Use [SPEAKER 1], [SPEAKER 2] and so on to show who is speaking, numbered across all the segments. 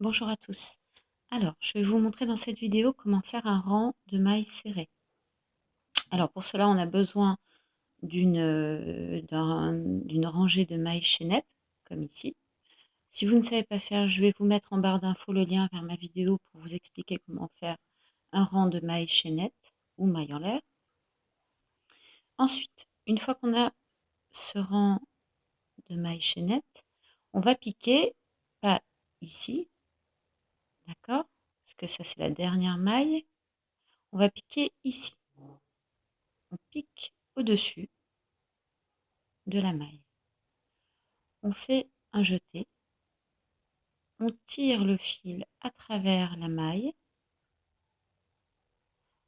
[SPEAKER 1] Bonjour à tous. Alors, je vais vous montrer dans cette vidéo comment faire un rang de mailles serrées. Alors pour cela, on a besoin d'une rangée de mailles chaînettes, comme ici. Si vous ne savez pas faire, je vais vous mettre en barre d'infos le lien vers ma vidéo pour vous expliquer comment faire un rang de mailles chaînettes ou mailles en l'air. Ensuite, une fois qu'on a ce rang de mailles chaînettes, on va piquer, pas ici, d'accord? Parce que ça c'est la dernière maille. On va piquer ici. On pique au-dessus de la maille. On fait un jeté. On tire le fil à travers la maille.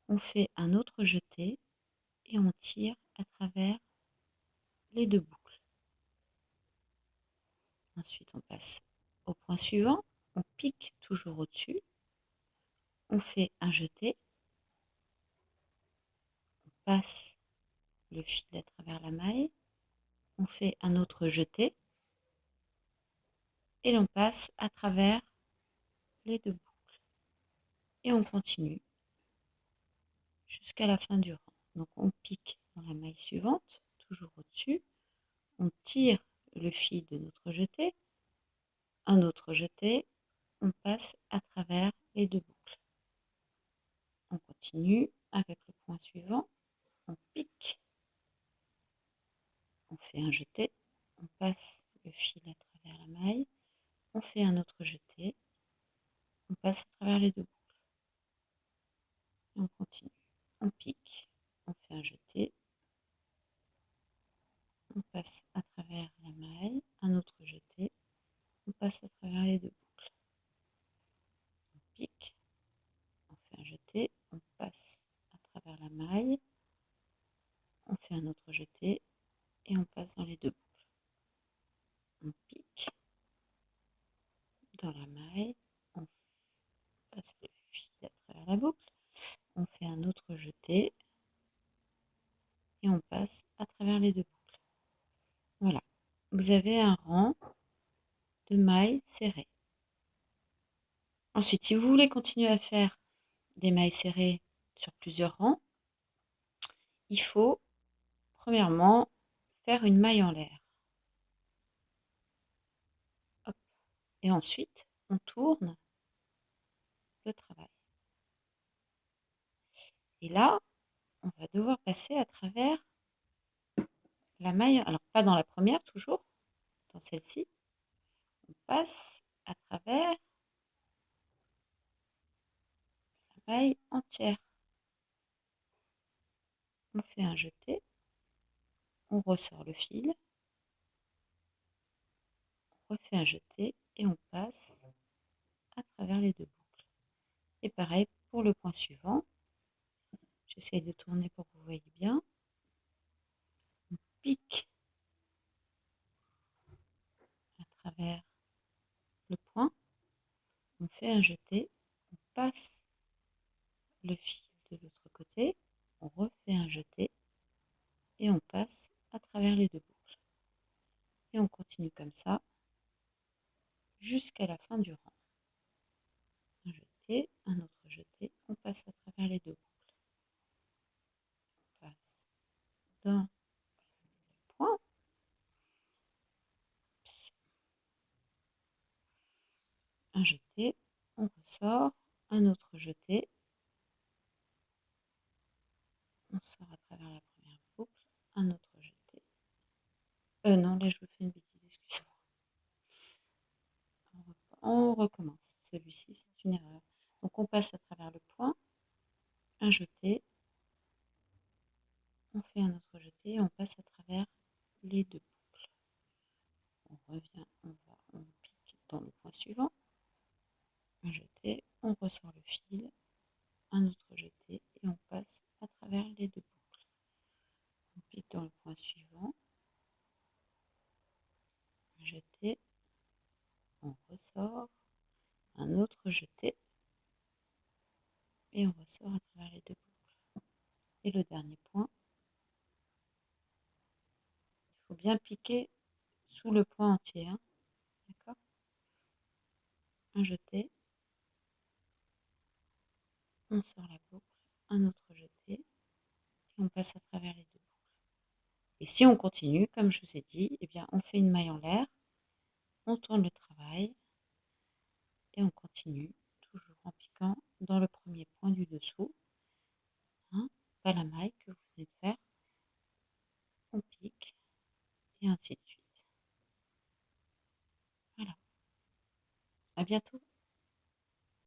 [SPEAKER 1] On fait un autre jeté et on tire à travers les deux boucles. Ensuite, on passe au point suivant. On pique toujours au-dessus. On fait un jeté. On passe le fil à travers la maille. On fait un autre jeté et l'on passe à travers les deux boucles. Et on continue jusqu'à la fin du rang. Donc on pique dans la maille suivante, toujours au-dessus. On tire le fil de notre jeté. Un autre jeté. On passe à travers les deux boucles. On continue avec le point suivant. On pique. On fait un jeté. On passe le fil à travers la maille. On fait un autre jeté. On passe à travers les deux boucles. Et on continue. On pique. On fait un jeté. On passe à travers la maille. Un autre jeté. On passe à travers les deux boucles. On pique. On fait un jeté. On passe à travers la maille. On fait un autre jeté. Et on passe dans les deux boucles. On pique dans la maille. On passe le fil à travers la boucle. On fait un autre jeté. Et on passe à travers les deux boucles. Voilà. Vous avez un rang de mailles serrées. Ensuite, si vous voulez continuer à faire des mailles serrées sur plusieurs rangs, il faut premièrement faire une maille en l'air. Hop. Et ensuite, on tourne le travail. Et là, on va devoir passer à travers la maille, alors pas dans la première toujours, dans celle-ci, on passe à travers la maille entière. On fait un jeté, on ressort le fil, on refait un jeté et on passe à travers les deux boucles. Et pareil pour le point suivant. J'essaye de tourner pour que vous voyez bien. On pique à travers le point, on fait un jeté, on passe le fil de l'autre côté, on refait un jeté et on passe à travers les deux boucles. Et on continue comme ça jusqu'à la fin du rang. Un jeté, un autre jeté, on passe à travers les deux boucles. On passe dans le point, un jeté, on ressort, un autre jeté, on sort à travers la première boucle, un autre jeté. Non, là je vous fais une bêtise, excusez-moi. On recommence. Celui-ci, c'est une erreur. Donc on passe à travers le point, un jeté, on fait un autre jeté et on passe à travers les deux boucles. On revient, on pique dans le point suivant, un jeté, on ressort le fil, un autre jeté et on passe à travers les deux boucles. On pique dans le point suivant, un jeté, on ressort, un autre jeté et on ressort à travers les deux boucles. Et le dernier point, il faut bien piquer sous le point entier, hein, d'accord? un jeté, on sort la boucle, un autre jeté, et on passe à travers les deux boucles. Et si on continue, comme je vous ai dit, eh bien, on fait une maille en l'air, on tourne le travail, et on continue, toujours en piquant dans le premier point du dessous, hein, pas la maille que vous venez de faire, on pique, et ainsi de suite. Voilà. À bientôt.